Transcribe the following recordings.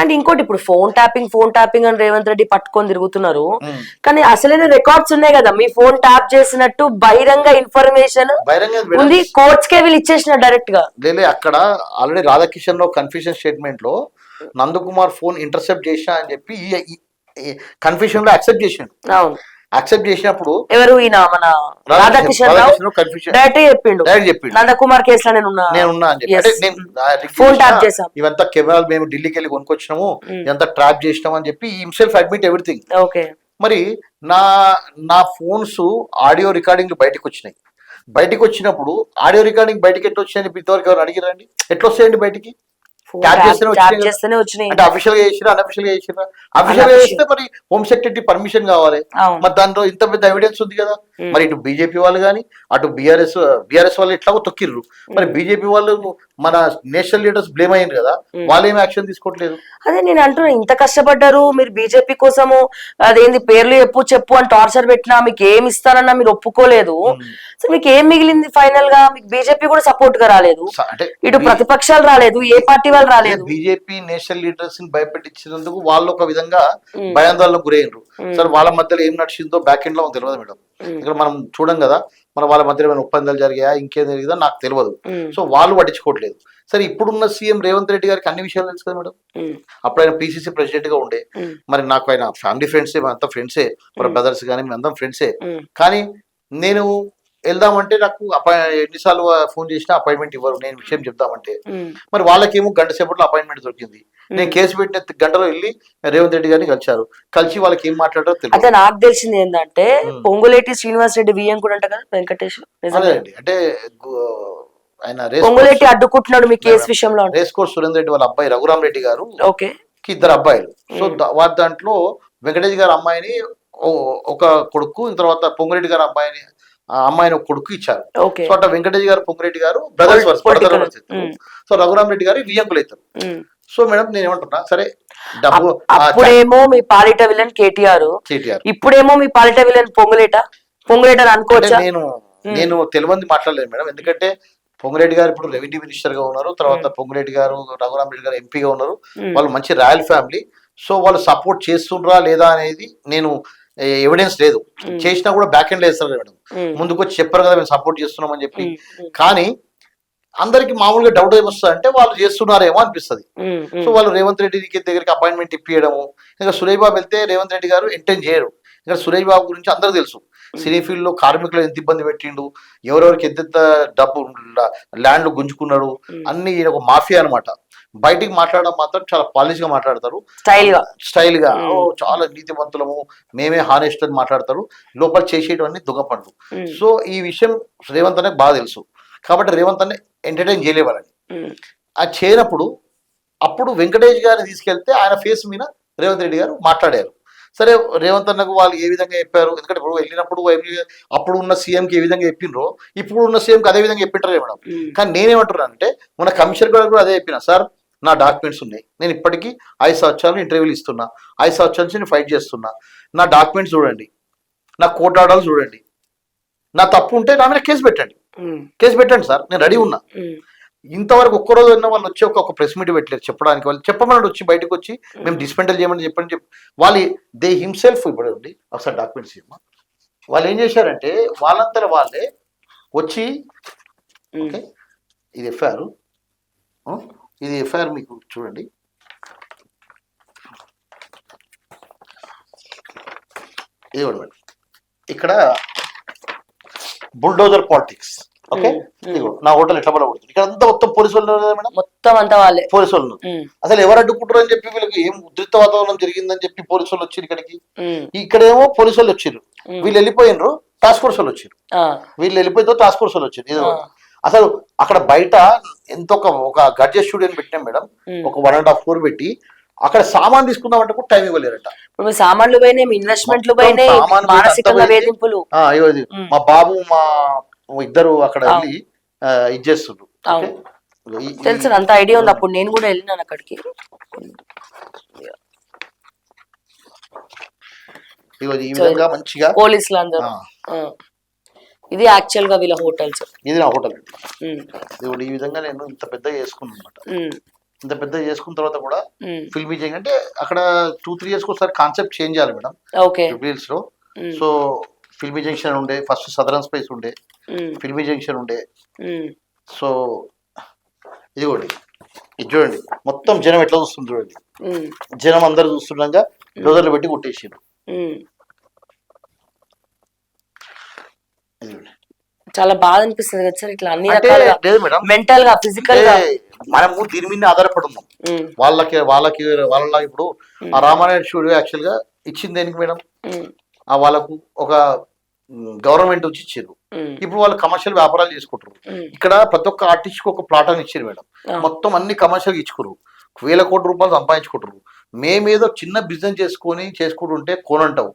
And ఇంకోటి ఇప్పుడు phone tapping అని రేవంత్ రెడ్డి పట్టుకొని తిరుగుతున్నారు. కానీ అసలైన రికార్డ్స్ ఉన్నాయి కదా, మీ ఫోన్ ట్యాప్ చేసినట్టు బహిరంగ ఇన్ఫర్మేషన్ ఉంది, కోర్ట్స్ కే వీళ్ళు ఇచ్చేసిన డైరెక్ట్ గా. అక్కడ ఆల్రెడీ రాధాకిషన్ లో కన్ఫ్యూషన్ స్టేట్మెంట్ లో నందకుమార్ ఫోన్ ఇంటర్సెప్ట్ చేసినా అని చెప్పి కన్ఫ్యూషన్ లో యాక్సెప్ట్ చేసాడు. అవును, యాక్సెప్ట్ చేసినప్పుడు ఎవరు ఈయన మన రాధాకిషన్ డైరెక్ట్ చెప్పిండు నందకుమార్ కేసులో నేనున్నా అని చెప్పి, ఫోన్ ట్యాప్ చేసాం, ఇవంతా కెమెరాలు మేము ఢిల్లీకి వెళ్ళి కొనుక్కొచ్చినాము, ఇదంతా ట్రాప్ చేసినాం అని చెప్పి హిమ్సెల్ఫ్ అడ్మిట్ ఎవ్రీథింగ్. ఓకే, మరి నా ఫోన్స్ ఆడియో రికార్డింగ్ బయటకు వచ్చినాయి. బయటకు వచ్చినప్పుడు ఆడియో రికార్డింగ్ బయటకి ఎట్లా వచ్చాయని ఇంతవరకు ఎవరు అడిగిరండి? ఎట్లా వస్తాయండి బయటికి? అంటే అఫీషియల్ గా చేసిరా, అన్అఫీషియల్ గా చేసిరా? అఫీషియల్ గా చేస్తే మరి హోమ్ సెక్రటరీ పర్మిషన్ కావాలి. మరి దాంట్లో ఇంత పెద్ద ఎవిడెన్స్ ఉంది కదా. మరి ఇటు బీజేపీ వాళ్ళు కానీ అటు బీఆర్ఎస్ వాళ్ళు ఎట్లాగో తొక్కిర్రు. మరి బీజేపీ వాళ్ళు మన నేషనల్ లీడర్స్ బ్లేమ్ అయ్యారు కదా, వాళ్ళు ఏమి యాక్షన్ తీసుకోవట్లేదు. అదే నేను అంటున్నా, ఇంత కష్టపడ్డారు మీరు బీజేపీ కోసము, అదేంది పేర్లు చెప్పు అని టార్చర్ పెట్టినా, మీకు ఏమి ఇస్తారన్నా మీరు ఒప్పుకోలేదు. సో మీకు ఏం మిగిలింది ఫైనల్ గా? మీకు బీజేపీ కూడా సపోర్ట్ గా రాలేదు, ఇటు ప్రతిపక్షాలు రాలేదు, ఏ పార్టీ వాళ్ళు రాలేదు. బీజేపీ నేషనల్ లీడర్స్ ని భయపెట్టించినందుకు వాళ్ళు ఒక విధంగా భయాందోళనకు గురయ్యారు. సరే, వాళ్ళ మధ్యలో ఏం నడిచిందో బ్యాక్ ఎండ్ లో తెలియదు మేడం. ఇక్కడ మనం చూడం కదా, మన వాళ్ళ మధ్యలో ఏమైనా ఒప్పందాలు జరిగాయా, ఇంకేం జరిగిందో నాకు తెలియదు. సో వాళ్ళు పట్టించుకోవట్లేదు. సరే, ఇప్పుడున్న సీఎం రేవంత్ రెడ్డి గారికి అన్ని విషయాలు తెలుసు కదా మేడం. అప్పుడు ఆయన పిసిసి ప్రెసిడెంట్ గా ఉండే. మరి నాకు ఆయన ఫ్యామిలీ ఫ్రెండ్సే, అంతా ఫ్రెండ్సే, మన బ్రదర్స్ కానీ అందరం ఫ్రెండ్సే. కానీ నేను వెళ్దామంటే నాకు ఎన్నిసార్లు ఫోన్ చేసినా అపాయింట్మెంట్ ఇవ్వరు. నేను విషయం చెప్దామంటే మరి వాళ్ళకేమో గంట సేపట్లో అపాయింట్మెంట్ దొరికింది. నేను కేసు పెట్టిన గంటలో వెళ్ళి రేవంత్ రెడ్డి గారిని కలిసి వాళ్ళకి ఏం మాట్లాడారో తెలియదు. అయితే నాకు తెలిసింది ఏంటంటే పొంగులేటి శ్రీనివాస్ రెడ్డి వియ్యం కూడా అంట కదా వెంకటేష్. అంటే ఆయన పొంగులేటి అడ్డుకుంటున్నాడు మీ కేసు విషయంలో. రేస్ కోర్స్ సురేందర్ రెడ్డి వాళ్ళ అబ్బాయి రఘురామ్ రెడ్డి గారు, ఓకే, ఇద్దరు అబ్బాయిలు. సో వారి దాంట్లో వెంకటేష్ గారి అమ్మాయిని ఒక కొడుకు, తర్వాత పొంగురెడ్డి గారి అమ్మాయిని ఒక కొడుకు ఇచ్చారు. సో అట్లా వెంకటేష్ గారు పొంగురెడ్డి గారు బ్రదర్స్. సో రఘురామ్ రెడ్డి గారు వియ్యంకులు అవుతారు. సో మేడం నేను ఏమంటున్నా, సరే డబ్బు అప్పుడేమో మీ పాలిట విలన్ కేటీఆర్, ఇప్పుడేమో మీ పాలిట విలన్ పొంగులేట అనుకోవచ్చా? నేను తెలియంది మాట్లాడలేదు మేడం. ఎందుకంటే పొంగురెడ్డి గారు ఇప్పుడు రెవెన్యూ మినిస్టర్ గా ఉన్నారు, తర్వాత పొంగురెడ్డి గారు రఘురామ్ రెడ్డి గారు ఎంపీగా ఉన్నారు. వాళ్ళు మంచి రాయల్ ఫ్యామిలీ. సో వాళ్ళు సపోర్ట్ చేస్తుండ్రా లేదా అనేది నేను ఎవిడెన్స్ లేదు. చేసినా కూడా బ్యాక్ ఎండ్ వేస్తారు మేడం. ముందుకు వచ్చి చెప్పారు కదా మేము సపోర్ట్ చేస్తున్నాం అని చెప్పి. కానీ అందరికి మామూలుగా డౌట్ ఏమొస్తుంది అంటే వాళ్ళు చేస్తున్నారేమో అనిపిస్తుంది. సో వాళ్ళు రేవంత్ రెడ్డి దగ్గరికి అపాయింట్మెంట్ ఇప్పియడము. ఇంకా సురేష్ బాబు వెళ్తే రేవంత్ రెడ్డి గారు ఎంటైన్ చేయరు. ఇంకా సురేష్ బాబు గురించి అందరూ తెలుసు. సినీ ఫీల్డ్ లో కార్మికులు ఎంత ఇబ్బంది పెట్టిండు, ఎవరెవరికి ఎంతెంత డబ్బు ల్యాండ్లు గుంజుకున్నాడు, అన్ని ఒక మాఫియా అనమాట. బయటికి మాట్లాడడం మాత్రం చాలా పాలిష్ గా మాట్లాడతారు, స్టైల్ గా చాలా నీతివంతులము, మేమే హానెస్ట్ అని మాట్లాడతారు. లోపల చేసేటవన్నీ దొంగ పనులు. సో ఈ విషయం రేవంత్ అనే బాగా తెలుసు. కాబట్టి రేవంత్ అనే ఎంటర్టైన్ చేయలేవాలని అది చేయనప్పుడు అప్పుడు వెంకటేష్ గారిని తీసుకెళ్తే ఆయన ఫేస్ మీద రేవంత్ రెడ్డి గారు మాట్లాడారు. సరే, రేవంత్ అన్నకు వాళ్ళు ఏ విధంగా చెప్పారు? ఎందుకంటే ఇప్పుడు వెళ్ళినప్పుడు అప్పుడు ఉన్న సీఎంకి ఏ విధంగా చెప్పిండ్రో ఇప్పుడు ఉన్న సీఎంకి అదే విధంగా చెప్పింటారు మేడం. కానీ నేనేమంటున్నానంటే మన కమిషనర్ గారు కూడా అదే చెప్పిన, సార్ నా డాక్యుమెంట్స్ ఉన్నాయి, నేను ఇప్పటికీ 5 సంవత్సరాలు ఇంటర్వ్యూలు ఇస్తున్నా, 5 సంవత్సరాల నుంచి నేను ఫైట్ చేస్తున్నా, నా డాక్యుమెంట్స్ చూడండి, నా కోర్టు ఆర్డర్లు చూడండి, నా తప్పు ఉంటే నా మీద కేసు పెట్టండి సార్, నేను రెడీ ఉన్నా. ఇంతవరకు ఒక్కరోజు ఉన్న వాళ్ళు వచ్చి ఒక ప్రెస్ మీట్ పెట్టలేరు చెప్పడానికి. వాళ్ళు చెప్పమని వచ్చి బయటకు వచ్చి మేము డిస్మెంటల్ చేయమని చెప్పి వాళ్ళు దే హిమ్సెల్ఫ్ ఇప్పుడు ఒకసారి డాక్యుమెంట్స్ ఇవ్వమా. వాళ్ళు ఏం చేశారంటే వాళ్ళంతా వాళ్ళే వచ్చి, ఓకే ఇది ఎఫ్ఐఆర్ మీకు చూడండి, ఇదిగోండి మేడం, ఇక్కడ బుల్డోజర్ పాలిటిక్స్. ఓకే, నా హోటల్ ఎట్లా పడబడుతుంది, ఇక్కడ అంతా మొత్తం పోలీసు వాళ్ళు మేడం, మొత్తం అంతా వాళ్ళే పోలీసు వాళ్ళు. అసలు ఎవరు అడ్డుకుంటారు అని చెప్పి వీళ్ళకి ఏం ఉద్రిక్త వాతావరణం జరిగిందని చెప్పి పోలీసు వాళ్ళు వచ్చారు ఇక్కడికి. ఇక్కడేమో పోలీసు వాళ్ళు వచ్చారు, వీళ్ళు వెళ్ళిపోయినరు, టాస్క్ ఫోర్స్ వాళ్ళు వచ్చారు. వీళ్ళు వెళ్ళిపోయిన టాస్క్ ఫోర్స్ వాళ్ళు వచ్చారు. అసలు అక్కడ బయట ఎంత ఒక గడ్జెట్ స్టూడియో పెట్టినాం మేడం, ఒక 1.5 crore పెట్టి అక్కడ సామాన్ తీసుకుందామంటే కూడా టైం ఇవ్వలేరట. సామాన్లు పోయినాయి, ఇన్వెస్ట్మెంట్లు పోయినాయి, మానసికంగా వేధింపులు. మా బాబు మా ఇద్దరు అక్కడ వెళ్ళి ఇది చేస్తుండ్రు. తెలుసు, అంత ఐడియా ఉంది. అప్పుడు నేను కూడా వెళ్ళినాను అక్కడికి. ఈ విధంగా మంచిగా పోలీసులు అందరూ. ఇది యాక్చువల్ గా వీళ్ళ హోటల్స్. ఇది నా హోటల్. ఈ విధంగా నేను ఇంత పెద్దగా చేసుకున్నాను అనమాట. ఇంత పెద్ద చేసుకున్న తర్వాత కూడా ఫిల్మింగ్ అంటే అక్కడ 2-3 years ఒకసారి కాన్సెప్ట్ చేంజ్ చేయాలి మేడం ఓకే. జూబ్లీహిల్స్ లో. సో ఫిల్మీ జంక్షన్ ఉండే, ఫస్ట్ సదరన్ స్పేస్ ఉండే, ఫిల్మీ జంక్షన్ ఉండే. సో ఇదిగోండి, ఇది చూడండి మొత్తం జనం ఎట్లా చూస్తుంది చూడండి. జనం అందరు చూస్తుండగా డోజర్లు పెట్టి కొట్టేసారు. చాలా బాధ అనిపిస్తుంది కదా సార్ ఇట్లా అన్ని అంటే రకాలుగా లేదు మేడం, మెంటల్ గా ఫిజికల్ గా మనము దీని మీద ఆధారపడి ఉన్నాం. వాళ్ళ ఇప్పుడు ఆ రామానాయుడు స్టూడియో యాక్చువల్ గా ఇచ్చింది దేనికి మేడం, ఆ వాళ్ళకు ఒక గవర్నమెంట్ వచ్చి ఇచ్చారు. ఇప్పుడు వాళ్ళు కమర్షియల్ వ్యాపారాలు చేసుకుంటారు. ఇక్కడ ప్రతి ఒక్క ఆర్టిస్ట్ కి ఒక ప్లాట్ అని ఇచ్చారు మేడం. మొత్తం అన్ని కమర్షియల్ ఇచ్చుకోరు, 1,000 కోట్ల రూపాయలు సంపాదించుకుంటారు. మేమేదో చిన్న బిజినెస్ చేసుకుంటుంటే కొనంటావు,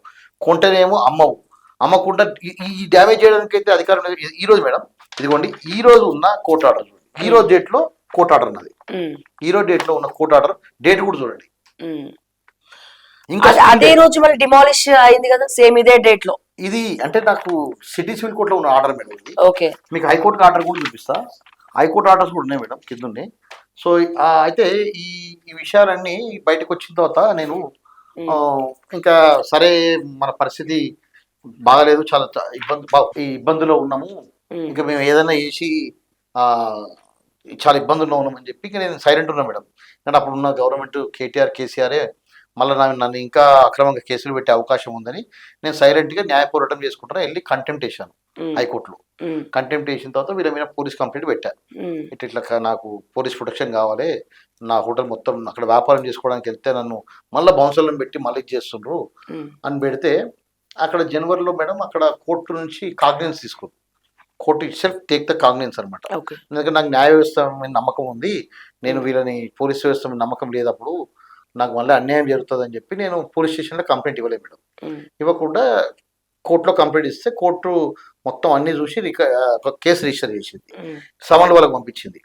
కొంటేనేమో అమ్మవు, అమ్మకుండా ఈ డ్యామేజ్ చేయడానికి అయితే అధికారం లేదు. ఈ రోజు మేడం ఇదిగోండి, ఈ రోజు ఉన్న కోర్టు ఆర్డర్ చూడండి, ఈ రోజు డేట్ లో కోర్టు ఆర్డర్ ఉన్నది, ఈ రోజు డేట్ లో ఉన్న కోర్టు ఆర్డర్ డేట్ కూడా చూడండి. ఇంకా అదే రోజు మళ్ళీ డిమాలిష్ అయింది కదా సేమ్ ఇదే డేట్ లో. ఇది అంటే నాకు సిటీ సివిల్ కోర్టులో ఉన్న ఆర్డర్ మేడం ఇది. ఓకే, మీకు హైకోర్టు ఆర్డర్ కూడా చూపిస్తా, హైకోర్టు ఆర్డర్స్ కూడా ఉన్నాయి మేడం కింద ఉన్నాయి. సో అయితే ఈ విషయాలన్నీ బయటకు వచ్చిన తర్వాత నేను ఇంకా సరే మన పరిస్థితి బాగాలేదు, చాలా ఇబ్బందులో ఉన్నాము, ఇంకా మేము ఏదైనా చేసి చాలా ఇబ్బందుల్లో ఉన్నామని చెప్పి ఇంకా నేను సైలెంట్ ఉన్నా మేడం. కానీ అప్పుడున్న గవర్నమెంట్ కేసీఆరే మళ్ళీ నన్ను ఇంకా అక్రమంగా కేసులు పెట్టే అవకాశం ఉందని నేను సైలెంట్గా న్యాయ పోరాటం చేసుకుంటున్నా. వెళ్ళి కంటెంప్ట్ వేసాను హైకోర్టులో. కంటెంప్ట్ వేసిన తర్వాత వీళ్ళ మీద పోలీస్ కంప్లైంట్ పెట్టా, ఇట్లా నాకు పోలీస్ ప్రొటెక్షన్ కావాలి, నా హోటల్ మొత్తం అక్కడ వ్యాపారం చేసుకోవడానికి వెళ్తే నన్ను మళ్ళీ బౌన్సర్లను పెట్టి మళ్ళీ చేస్తుండ్రు అని పెడితే అక్కడ జనవరిలో మేడం అక్కడ కోర్టు నుంచి కాగ్నిజెన్స్ తీసుకుంది. Court it self take the cognizance అనమాట. ఎందుకంటే నాకు న్యాయ వ్యవస్థ మీద నమ్మకం ఉంది, నేను వీళ్ళని పోలీస్ వ్యవస్థ మీద నమ్మకం లేదు, అప్పుడు నాకు మళ్ళీ అన్యాయం జరుగుతుంది అని చెప్పి నేను పోలీస్ స్టేషన్లో కంప్లైంట్ ఇవ్వలేదు మేడం. ఇవ్వకుండా కోర్టులో కంప్లైంట్ ఇస్తే కోర్టు మొత్తం అన్ని చూసి కేసు రిజిస్టర్ చేసింది, సమన్లు వాళ్ళకి పంపించింది.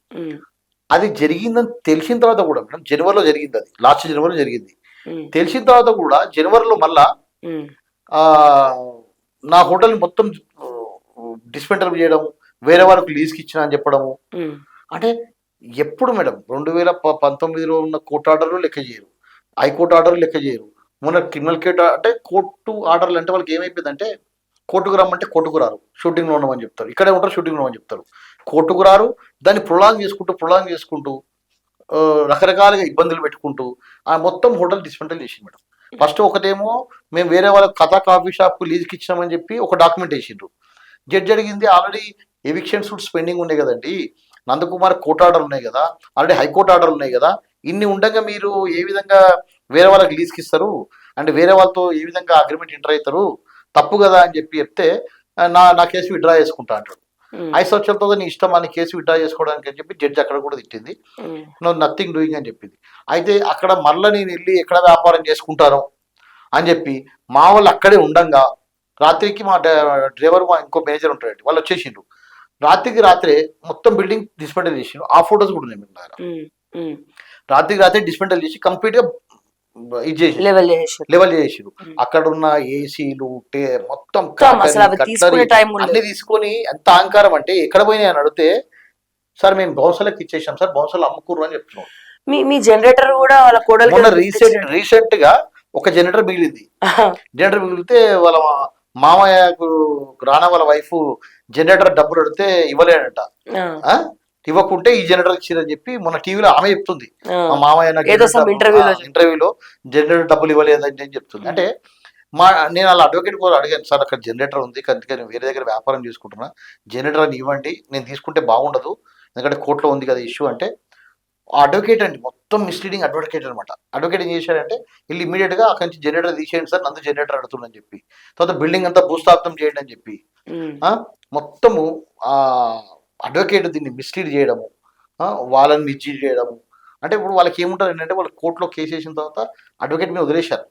అది జరిగిందని తెలిసిన తర్వాత కూడా మేడం జనవరిలో జరిగింది, అది లాస్ట్ జనవరిలో జరిగింది. తెలిసిన తర్వాత కూడా జనవరిలో మళ్ళా నా హోటల్ మొత్తం డిస్మెంటల్ చేయడం, వేరే వాళ్ళకి లీజ్కి ఇచ్చిన అని చెప్పడము. అంటే ఎప్పుడు మేడం 2019లో ఉన్న కోర్టు ఆర్డర్లు లెక్క చేయరు, హైకోర్టు ఆర్డర్లు లెక్క చేయరు, మొన్న క్రిమినల్ కేట్ అంటే కోర్టు ఆర్డర్లు అంటే వాళ్ళకి ఏమైపోయిందంటే కోర్టుకు రమ్మంటే కోర్టుకు రారు, షూటింగ్లో ఉండమని చెప్తారు, ఇక్కడే ఉంటారు షూటింగ్లో ఉండమని చెప్తారు, కోర్టుకు రారు. దాన్ని ప్రొలాంగ్ చేసుకుంటూ రకరకాలుగా ఇబ్బందులు పెట్టుకుంటూ మొత్తం హోటల్ డిస్మెంటల్ చేసింది మేడం. ఫస్ట్ ఒకటేమో మేము వేరే వాళ్ళ కథా కాఫీ షాప్కు లీజ్కి ఇచ్చినామని చెప్పి ఒక డాక్యుమెంట్ వేసిండ్రు. జడ్జి అడిగింది ఆల్రెడీ ఎవిక్షన్ సూట్స్ పెండింగ్ ఉన్నాయి కదండి, నందకుమార్ కోర్టు ఆర్డర్ ఉన్నాయి కదా, ఆల్రెడీ హైకోర్టు ఆర్డర్ ఉన్నాయి కదా, ఇన్ని ఉండగా మీరు ఏ విధంగా వేరే వాళ్ళకి లీజ్కి ఇస్తారు అంటే వేరే వాళ్ళతో ఏ విధంగా అగ్రిమెంట్ ఎంటర్ అవుతారు, తప్పు కదా అని చెప్పి చెప్తే నా కేసు విత్డ్రా చేసుకుంటా అంటాడు. 5 సంవత్సరాలతో నీ ఇష్టం అని కేసు విత్డ్రా చేసుకోవడానికి అని చెప్పి జడ్జి అక్కడ కూడా తిట్టింది, నో నథింగ్ డూయింగ్ అని చెప్పింది. అయితే అక్కడ మళ్ళీ నేను వెళ్ళి ఎక్కడ వ్యాపారం చేసుకుంటాను అని చెప్పి మా వాళ్ళు అక్కడే ఉండంగా రాత్రికి మా డ్రైవర్ ఇంకో మేనేజర్ ఉంటాడండి, వాళ్ళు వచ్చేసిండ్రు. రాత్రికి రాత్రే మొత్తం బిల్డింగ్ డిస్మెంటల్ చేసిండ్రు. ఆ ఫొటోస్ కూడా ఉన్నాయి దగ్గర. రాత్రికి రాత్రి డిస్మెంటల్ చేసి కంప్లీట్ గా ఇది చేసి లెవెల్ చేసిరు. అక్కడ ఉన్న ఏసీలు మొత్తం అన్ని తీసుకొని ఎంత అహంకారం అంటే ఎక్కడ పోయినాయి అని అడిగితే సార్ మేము బౌన్సర్లకు ఇచ్చేసాం సార్, బౌన్సర్లు అమ్ముకుర్రు అని చెప్తున్నాం. మీ జనరేటర్ కూడా వాళ్ళ కోడలు రీసెంట్ గా ఒక జనరేటర్ మిగిలింది. జనరేటర్ మిగిలితే వాళ్ళ మామయ్యకు రానా వాళ్ళ వైఫ్ జనరేటర్ డబ్బులు అడిగితే ఇవ్వలేడట, ఇవ్వకుంటే ఈ జనరేటర్ ఇచ్చిరని చెప్పి మొన్న టీవీలో ఆమె చెప్తుంది, మా మామయ్య ఇంటర్వ్యూలో జనరేటర్ డబ్బులు ఇవ్వలేదని చెప్తుంది. అంటే నేను అలా అడ్వకేట్ కూడా అడిగాను, సార్ అక్కడ జనరేటర్ ఉంది అందుకని వేరే దగ్గర వ్యాపారం చేసుకుంటున్నా, జనరేటర్ అని ఇవ్వండి, నేను తీసుకుంటే బాగుండదు ఎందుకంటే కోర్టులో ఉంది కదా ఇష్యూ అంటే. ఆ అడ్వకేట్ అండి మొత్తం మిస్లీడింగ్ అడ్వకేట్ అనమాట. అడ్వకేట్ ఏం చేశాడంటే వీళ్ళు ఇమీడియట్ గా అక్కడి నుంచి జనరేటర్ తీసేయండి సార్, నందు జనరేటర్ అడుగుతుందని చెప్పి, తర్వాత బిల్డింగ్ అంతా భూస్థాపితం చేయండి అని చెప్పి మొత్తము అడ్వకేట్ దీన్ని మిస్లీడ్ చేయడము, వాళ్ళని మిస్లీడ్ చేయడము. అంటే ఇప్పుడు వాళ్ళకి ఏముంటుంది ఏంటంటే వాళ్ళు కోర్టులో కేసు వేసిన తర్వాత అడ్వకేట్ మీద వదిలేశారు.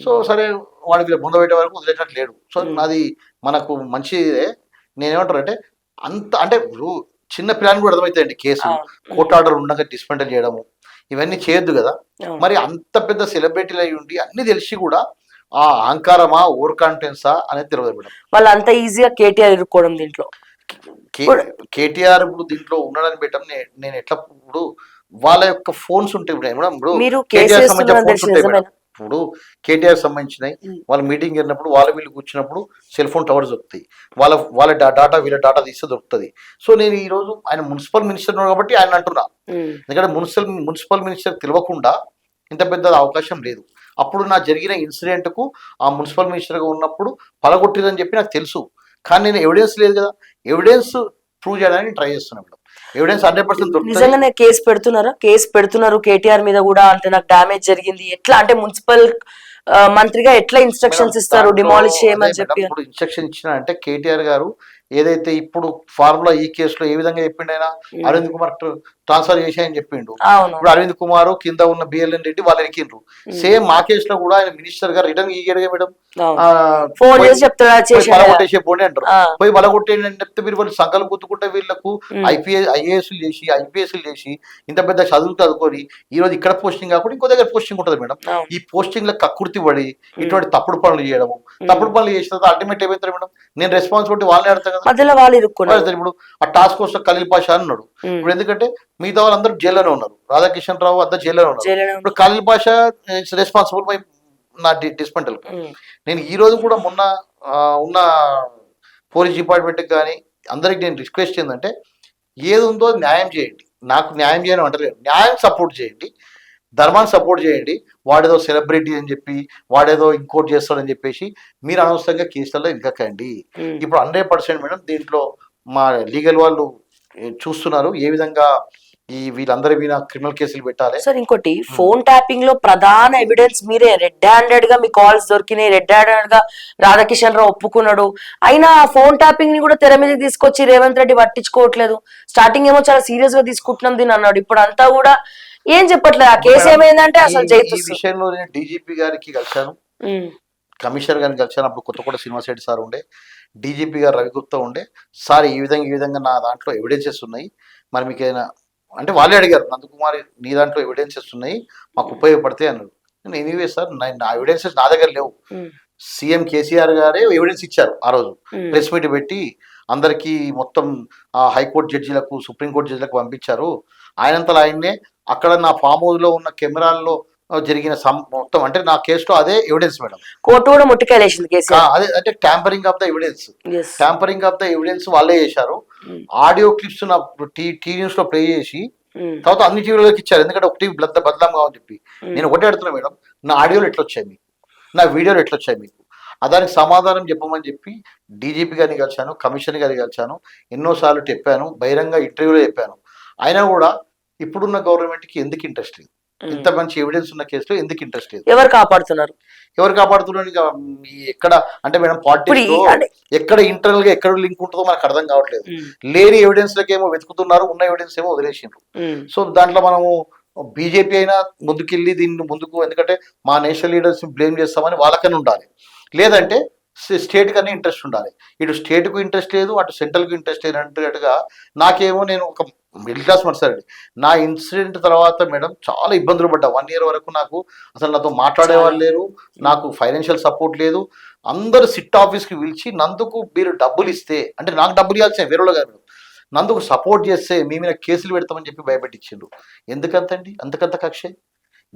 సో సరే వాడికి బొంద పెట్టే వరకు వదిలేసినట్టు లేడు. సో అది మనకు మంచిదే. నేనేమంటారంటే అంత అంటే చిన్న పిల్లని కూడా అర్థమవుతాయండి కేసు, కోర్టు ఆర్డర్ ఉండగా డిస్మెంటల్ చేయడము ఇవన్నీ చేయొద్దు కదా. మరి అంత పెద్ద సెలబ్రిటీలు అయి ఉండి అన్ని తెలిసి కూడా ఆ అహంకారమా ఓవర్ కాన్ఫిడెన్సా అనేది తెలియదు మేడం. వాళ్ళు అంత ఈజీగా కేటీఆర్ ఇరుక్కోవడం దీంట్లో కేటీఆర్ ఇప్పుడు దీంట్లో ఉన్నాడని పెట్టడం నేను ఎట్లా ఇప్పుడు వాళ్ళ యొక్క ఫోన్స్ ఉంటాయి మేడం. ఇప్పుడు మీరు కేటీఆర్ కేసు సంబంధించిన వేస్తున్నారని ఫోన్స్ తెలిసి ఉంటాయి మేడం. నిజమేనా? ఇప్పుడు కేటీఆర్ సంబంధించినవి వాళ్ళ మీటింగ్ వెళ్ళినప్పుడు వాళ్ళ వీళ్ళు కూర్చున్నప్పుడు సెల్ ఫోన్ టవర్స్ దొరుకుతాయి. వాళ్ళ డాటా వీళ్ళ డాటా తీస్తే దొరుకుతుంది. సో నేను ఈ రోజు ఆయన మున్సిపల్ మినిస్టర్ కాబట్టి ఆయన అంటున్నా, ఎందుకంటే మున్సిపల్ మినిస్టర్ తెలియకుండా ఇంత పెద్ద అవకాశం లేదు. అప్పుడు నా జరిగిన ఇన్సిడెంట్ కు ఆ మున్సిపల్ మినిస్టర్ గా ఉన్నప్పుడు పలగొట్టిరని చెప్పి నాకు తెలుసు. కానీ నేను ఎవిడెన్స్ లేదు కదా, ఎవిడెన్స్ ప్రూవ్ చేయడానికి ట్రై చేస్తున్నాను మేడం. ఎవిడెన్స్ 100% దొరుకుతుంది. నిజంగానే కేసు పెడుతున్నారా? కేసు పెడుతున్నారు కేటీఆర్ మీద కూడా, అంటే నాకు డామేజ్ జరిగింది ఎట్లా, అంటే మున్సిపల్ మంత్రిగా ఎట్లా ఇన్స్ట్రక్షన్స్ ఇస్తారు డిమాలిష్ చేయమని చెప్పి? ఇప్పుడు ఇన్స్ట్రక్షన్ ఇచ్చిన అంటే కేటీఆర్ గారు ఏదైతే ఇప్పుడు ఫార్ములా ఈ కేసులో ఏ విధంగా చెప్పిండు, ఆయన అరవింద్ కుమార్ ట్రాన్స్ఫర్ చేశాయని చెప్పిండు. ఇప్పుడు అరవింద్ కుమార్ కింద ఉన్న బిఎల్ఎన్ రెడ్డి వాళ్ళు ఎక్కిండ్రు. సేమ్ మా కేసులో కూడా ఆయన మినిస్టర్ గారు రిటర్న్ ఇయ్యాడుగా మేడం, ఫోన్ చేసి చెప్తాడు పలగొట్టేసే పోండి అంటారు. పోయి పలగొట్టేయండి అని చెప్తే మీరు వాళ్ళు సంకలు గుర్తుకుంటే వీళ్ళకు ఐఏఎస్లు చేసి ఐపీఎస్లు చేసి ఇంత పెద్ద చదువులు చదువుకొని ఈ రోజు ఇక్కడ పోస్టింగ్ కాకుండా ఇంకో దగ్గర పోస్టింగ్ ఉంటుంది మేడం. ఈ పోస్టింగ్ లో కక్కుర్తి పడి ఇటువంటి తప్పుడు పనులు చేయడము, తప్పుడు పనులు చేసిన తర్వాత అల్టిమేట్ ఏమైతారు మేడం, నేను రెస్పాన్సిబిలిటీ వాళ్ళని ఆడతాను కదా. మధ్యలో వాళ్ళు ఇరుక్కున్నారు. ఇప్పుడు ఆ టాస్క్ ఫోర్స్ ఖలీల్ పాషా అన్నాడు. ఇప్పుడు ఎందుకంటే మిగతా వాళ్ళందరూ జైల్లోనే ఉన్నారు, రాధాకిషన్ రావు అంతా జైల్లోనే ఉన్నారు. ఇప్పుడు ఖలీల్ పాషా రెస్పాన్సిబుల్ బై నా డిస్మెంటల్. నేను ఈ రోజు కూడా మొన్న ఉన్న పోలీస్ డిపార్ట్మెంట్ కానీ అందరికి నేను రిక్వెస్ట్ ఏంటంటే ఏది ఉందో న్యాయం చేయండి. నాకు న్యాయం చేయడం అంటలేదు, న్యాయం సపోర్ట్ చేయండి, ధర్మాన్ని సపోర్ట్ చేయండి. వాడేదో సెలబ్రిటీ అని చెప్పి వాడేదో ఇంకోటి చేస్తాడని చెప్పేసి మీరు అనవసరంగా కేసులలో ఇరకండి. ఇప్పుడు 100% మేడం దీంట్లో మా లీగల్ వాళ్ళు చూస్తున్నారు ఏ విధంగా వీళ్ళందరి మీద క్రిమినల్ కేసులు పెట్టాలి. సార్ ఇంకోటి, ఫోన్ ట్యాపింగ్ లో ప్రధాన ఎవిడెన్స్ మీరే. రెడ్ హ్యాండెడ్ గా మీ కాల్స్ దొరికినాయి, రెడ్ హ్యాండెడ్ గా రాధాకిషన్ రావు ఒప్పుకున్నాడు. అయినా ఆ ఫోన్ ట్యాపింగ్ ని కూడా తెర మీద తీసుకొచ్చి రేవంత్ రెడ్డి పట్టించుకోవట్లేదు. స్టార్టింగ్ ఏమో చాలా సీరియస్ గా తీసుకుంటున్నాం దీని అన్నాడు, ఇప్పుడు అంతా కూడా ఏం చెప్పట్లేదు. ఆ కేసు ఏమైందంటే అసలు ఈ విషయంలో నేను డీజీపీ గారికి కలిశాను, కమిషనర్ గారిని కలిశాను. అప్పుడు కొత్తకోట శ్రీనివాసరెడ్డి సార్ ఉండే, డీజీపీ గారు రవిగుప్తా ఉండే. సార్ ఈ విధంగా నా దాంట్లో ఎవిడెన్సెస్ ఉన్నాయి, మరి మీకు ఏదైనా అంటే వాళ్ళే అడిగారు, నందకుమారి నీ దాంట్లో ఎవిడెన్సెస్ ఉన్నాయి మాకు ఉపయోగపడతాయి అన్నాడు. నేను ఎనీవే సార్ నా ఎవిడెన్సెస్ నా దగ్గర లేవు, సీఎం కేసీఆర్ గారే ఎవిడెన్స్ ఇచ్చారు. ఆ రోజు ప్రెస్ మీట్ పెట్టి అందరికీ మొత్తం హైకోర్టు జడ్జీలకు సుప్రీంకోర్టు జడ్జీలకు పంపించారు. ఆయనంతలో ఆయన్నే అక్కడ నా ఫామ్ హౌస్ లో ఉన్న కెమెరాల్లో జరిగిన మొత్తం అంటే నా కేసులో అదే ఎవిడెన్స్ మేడం. కోర్టు కూడా ముట్టికాయలేసింది కేసు. అదే అంటే ట్యాంపరింగ్ ఆఫ్ ద ఎవిడెన్స్ వాళ్ళే చేశారు. ఆడియో క్లిప్స్ నా టీ న్యూస్ లో ప్లే చేసి తర్వాత అన్ని టీవీలోకి ఇచ్చారు. ఎందుకంటే ఒక టీవీ బదలాం కావని చెప్పి నేను ఒకటే అడుగుతున్నా మేడం, నా ఆడియోలు ఎట్లా వచ్చాయి మీకు, నా వీడియోలు ఎట్లా వచ్చాయి మీకు, దానికి సమాధానం చెప్పమని చెప్పి డీజీపీ గారిని కలిశాను, కమిషనర్ గారిని కలిశాను, ఎన్నోసార్లు చెప్పాను, బహిరంగ ఇంటర్వ్యూలో చెప్పాను. అయినా కూడా ఇప్పుడున్న గవర్నమెంట్ కి ఎందుకు ఇంట్రెస్ట్ లేదు, ఇంత మంచి ఎవిడెన్స్ ఉన్న కేసులో ఎందుకు ఇంట్రెస్ట్ లేదు? ఎవరు కాపాడుతున్నారు ఎక్కడ అంటే మేడం పార్టీ ఎక్కడ ఇంటర్నల్ గా ఎక్కడ లింక్ ఉంటుందో మనకు అర్థం కావట్లేదు. లేని ఎవిడెన్స్ లకేమో వెతుకుతున్నారు, ఉన్న ఎవిడెన్స్ ఏమో వదిలేసిండ్రు. సో దాంట్లో మనము బీజేపీ అయినా ముందుకెళ్ళి దీన్ని ముందుకు, ఎందుకంటే మా నేషనల్ లీడర్స్ బ్లేమ్ చేస్తామని వాళ్ళకన్నా ఉండాలి, లేదంటే స్టేట్ కన్నా ఇంట్రెస్ట్ ఉండాలి. ఇటు స్టేట్ కు ఇంట్రెస్ట్ లేదు, అటు సెంట్రల్ కు ఇంట్రెస్ట్ లేనట్టుగా నాకేమో, నేను ఒక మిడిల్ క్లాస్ మనిషి. నా ఇన్సిడెంట్ తర్వాత మేడం చాలా ఇబ్బందులు పడ్డా. 1 year వరకు నాకు అసలు నాతో మాట్లాడేవాళ్ళు లేరు, నాకు ఫైనాన్షియల్ సపోర్ట్ లేదు. అందరు సిట్ ఆఫీస్కి పిలిచి నందుకు మీరు డబ్బులు ఇస్తే, అంటే నాకు డబ్బులు ఇవ్వాల్సిన వేరేలో కాదు, నందుకు సపోర్ట్ చేస్తే మీ మీద కేసులు పెడతామని చెప్పి భయపెట్టించిండు. ఎందుకంతండి అంతకంత కక్ష?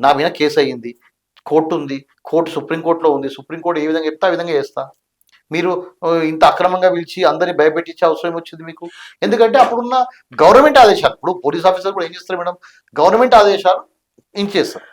నా మీద కేసు అయ్యింది, కోర్టు ఉంది, కోర్టు సుప్రీంకోర్టులో ఉంది, సుప్రీంకోర్టు ఏ విధంగా చెప్తే ఆ విధంగా చేస్తా. మీరు ఇంత అక్రమంగా పిలిచి అందరినీ భయపెట్టించే అవసరం వచ్చింది మీకు? ఎందుకంటే అప్పుడున్న గవర్నమెంట్ ఆదేశాలు, ఇప్పుడు పోలీస్ ఆఫీసర్ కూడా ఏం చేస్తారు మేడం, గవర్నమెంట్ ఆదేశాలు ఇచ్చేస్తారు.